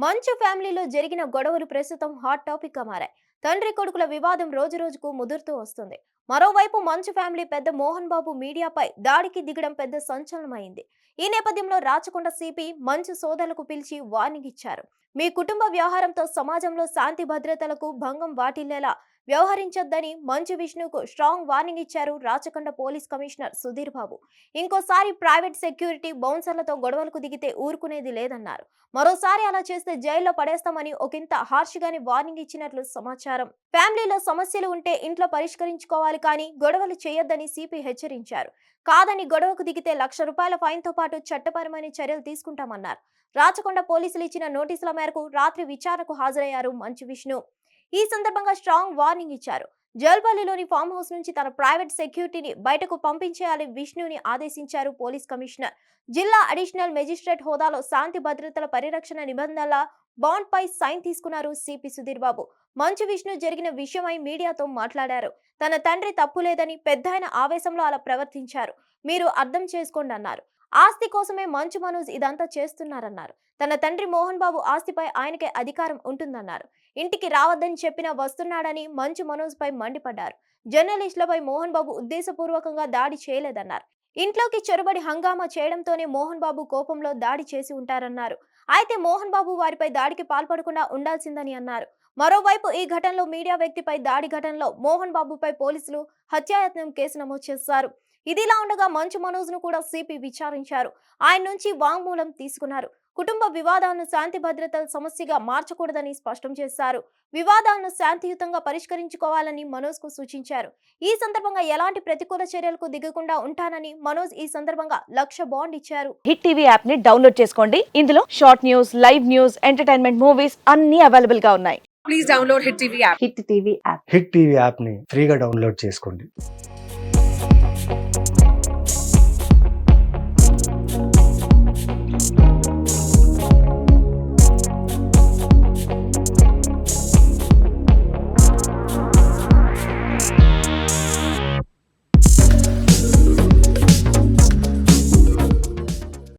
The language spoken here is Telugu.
మంచు ఫ్యామిలీలో జరిగిన గొడవలు ప్రస్తుతం హాట్ టాపిక్ గా మారాయి. తండ్రి కొడుకుల వివాదం రోజు రోజుకు ముదురుతూ వస్తుంది. మరోవైపు మంచు ఫ్యామిలీ పెద్ద మోహన్ బాబు మీడియాపై దాడికి దిగడం పెద్ద సంచలనమైంది. ఈ నేపథ్యంలో రాచకొండ సిపి మంచు సోదరులకు పిలిచి వార్నింగ్ ఇచ్చారు. మీ కుటుంబ వ్యవహారంతో సమాజంలో శాంతి భద్రతలకు భంగం వాటిల్లేలా వ్యవహరించొద్దని మంచు విష్ణుకు స్ట్రాంగ్ వార్నింగ్ ఇచ్చారు రాచకొండ పోలీస్ కమిషనర్ సుధీర్ బాబు. ఇంకోసారి ప్రైవేట్ సెక్యూరిటీ బౌన్సర్లతో గొడవలకు దిగితే ఊరుకునేది లేదన్నారు. మరోసారి అలా చేస్తే జైల్లో పడేస్తామని ఒకంత హార్ష్గానే వార్నింగ్ ఇచ్చినట్లు సమాచారం. ఫ్యామిలీలో సమస్యలు ఉంటే ఇంట్లో పరిష్కరించుకోవాలి కానీ గొడవలు చేయొద్దని సిపి హెచ్చరించారు. కాదని గొడవకు దిగితే ₹1,00,000 ఫైన్తో పాటు చట్టపరమైన చర్యలు తీసుకుంటామన్నారు. రాచకొండ పోలీసులు ఇచ్చిన నోటీసుల మేరకు రాత్రి విచారణకు హాజరయ్యారు మంచు విష్ణు. ఈ సందర్భంగా స్ట్రాంగ్ వార్నింగ్ ఇచ్చారు. జల్పల్లిలోని ఫామ్ హౌస్ నుంచి తన ప్రైవేట్ సెక్యూరిటీని బయటకు పంపించేయాలని విష్ణుని ఆదేశించారు పోలీస్ కమిషనర్. జిల్లా అడిషనల్ మెజిస్ట్రేట్ హోదాలో శాంతి భద్రతల పరిరక్షణ నిబంధనల బాండ్ పై సైన్ తీసుకున్నారు సిపి సుధీర్ బాబు. మంచు విష్ణు జరిగిన విషయమై మీడియాతో మాట్లాడారు. తన తండ్రి తప్పు లేదని పెద్దాయన ఆవేశంలో అలా ప్రవర్తించారు. మీరు అర్థం చేసుకోండి అన్నారు. ఆస్తి కోసమే మంచు మనోజ్ ఇదంతా చేస్తున్నారన్నారు. తన తండ్రి మోహన్ బాబు ఆస్తిపై ఆయనకే అధికారం ఉంటుందన్నారు. ఇంటికి రావద్దని చెప్పినా వస్తున్నాడని మంచు మనోజ్ పై మండిపడ్డారు. జర్నలిస్టులపై మోహన్ బాబు ఉద్దేశపూర్వకంగా దాడి చేయలేదన్నారు. ఇంట్లోకి చొరబడి హంగామా చేయడంతోనే మోహన్ బాబు కోపంలో దాడి చేసి ఉంటారన్నారు. అయితే మోహన్ బాబు వారిపై దాడికి పాల్పడకుండా ఉండాల్సిందని అన్నారు. మరోవైపు ఈ ఘటనలో మీడియా వ్యక్తిపై దాడి ఘటనలో మోహన్ బాబుపై పోలీసులు హత్యాయత్నం కేసు నమోదు చేశారు. ఇదిలా ఉండగా మంచు మనోజ్ ను కూడా సిపి విచారించారు. ఆయన నుంచి వాంగ్మూలం తీసుకున్నారు. కుటుంబ వివాదాలను శాంతి భద్రతల సమస్యగా మార్చకూడదని స్పష్టం చేశారు. వివాదాలను శాంతియుతంగా పరిష్కరించుకోవాలని మనోజ్ కు సూచించారు. ఈ సందర్భంగా ఎలాంటి ప్రతికూల చర్యలకు దిగకుండా ఉంటానని మనోజ్ ఈ సందర్భంగా ₹1,00,000 బాండ్ ఇచ్చారు. హిట్ టీవీ యాప్ ని డౌన్లోడ్ చేసుకోండి. ఇందులో short news, live news, entertainment movies అన్ని అవైలబుల్ గా ఉన్నాయి. Please download Hit TV app. Hit TV app. Hit TV యాప్ని ఫ్రీగా డౌన్లోడ్ చేసుకోండి.